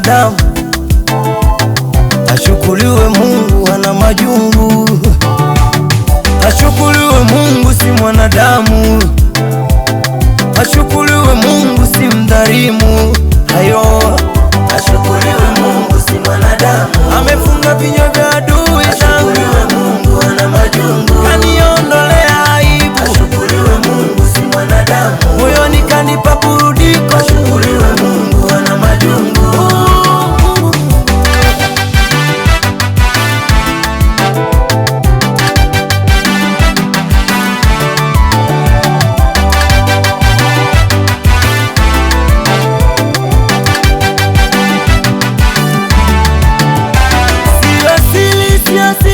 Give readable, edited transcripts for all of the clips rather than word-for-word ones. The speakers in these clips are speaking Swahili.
mwanadamu. Ashukuriwe Mungu ana majungu, ashukuriwe Mungu si mwanadamu, ashukuriwe Mungu si mdhalimu. Hayo ashukuriwe Mungu si mwanadamu, amefunga vinywa vya adui zangu. Ashukuriwe Mungu ana majungu, kaniondolea aibu. Ashukuriwe Mungu si mwanadamu, moyoni kanipa burudiko. Ashukuriwe Mungu ana majungu.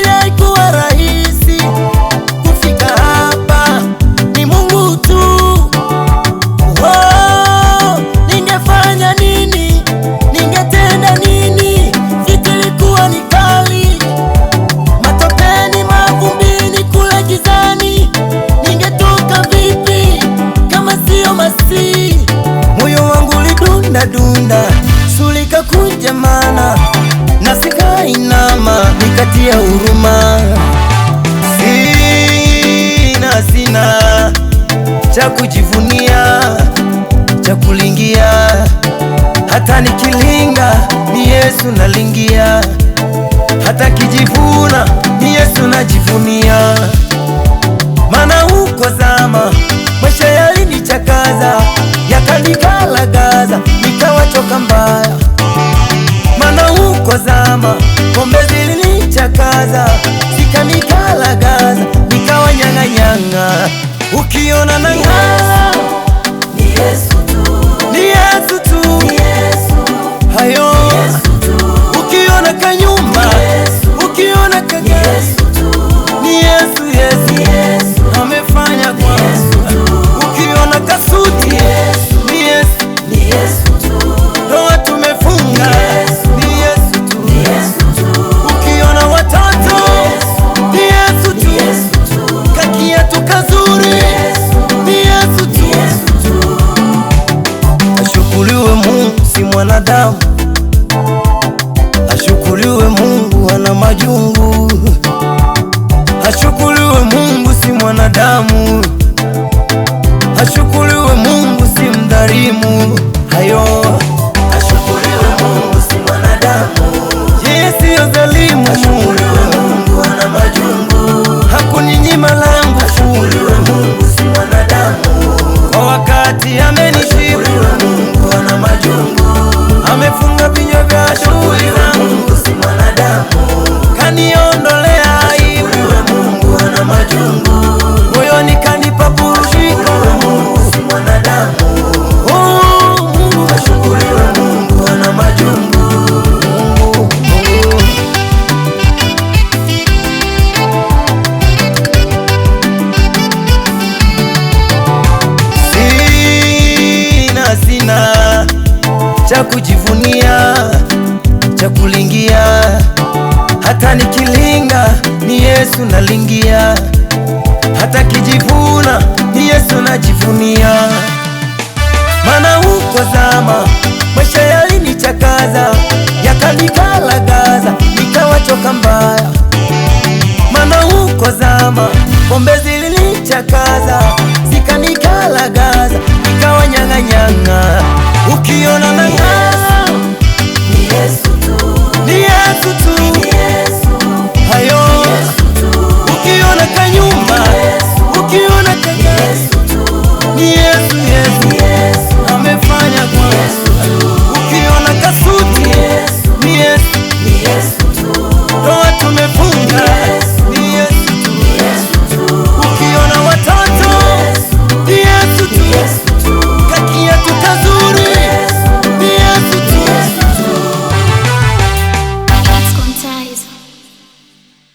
Haikuwa rahisi kufika hapa, ni Mungu tu. Oh, ningefanya nini? Ningetenda nini? Vita ilikuwa ni kali, matopeni, mavumbini, kule gizani. Ningetoka vipi kama sio Masihi? Moyo wangu ulidunda dunda, sulika kunjamana na sikainama, nikatia huruma. Sina cha kujivunia, cha kulingia, hata nikilinga ni Yesu nalingia, hata kijivuna ni Yesu najivunia. Mana huko zama maisha yalinichakaza, yakanikalagaza, nikawachoka mbaya. Mana huko zama pombe zilinichakaza, zikanikalagaza, nikawa nyang'anyanga. Ukiona nang'aa ni Yesu tu, ni Yesu tu, ni Yesu. Hayo ni Yesu tu. Ukiona kanyumba, ukiona kagari, ni Yesu tu, ni Yesu, Yesu, ni Yesu. Amefanya kwa Yesu. Ukiona kasuti, ni Yesu, ni Yesu, ni Yesu tu. Ndoa tumefunga, ni Yesu tu, ni Yesu tu. Ukiona watoto, ni Yesu tu, ni Yesu tu. Kakiatu kazuri, ni Yesu tu, ni Yesu tu. Ashukuriwe Mungu si mwanadamu, ashukuriwe Mungu ana majungu, ashukuriwe Mungu si mwanadamu, ashukuriwe Mungu si mdhalimu. Hayo ashukuriwe Mungu si mwanadamu, yeye siyo dhalimu. Ashukuriwe Mungu ana majungu, hakuninyima langu. Ashukuriwe Mungu si mwanadamu, kwa wakati amenishiba. Ashukuriwe Mungu ana majungu, amefunga vinywa vya adui zangu. Mungu si mwanadamu, kaniondolea aibu. Ashukuriwe Mungu ana majungu, moyoni kanipa burudiko. Mungu si mwanadamu, ashukuriwe Mungu ana majungu. Sina cha kujivunia, cha kulingia, hata nikilinga ni Yesu nalingia, hata kijivuna ni Yesu najivunia. Mana huko zama maisha yalinichakaza, yakanikalagaza, nikawachoka mbaya. Mana huko zama pombe zilinichakaza, zikanikalagaza, nikawa nyang'anyanga. Ukiona nang'aa ni Yesu tu, ni Yesu tu, ni Yesu. Hayo ni Yesu tu. Ukiona kanyumba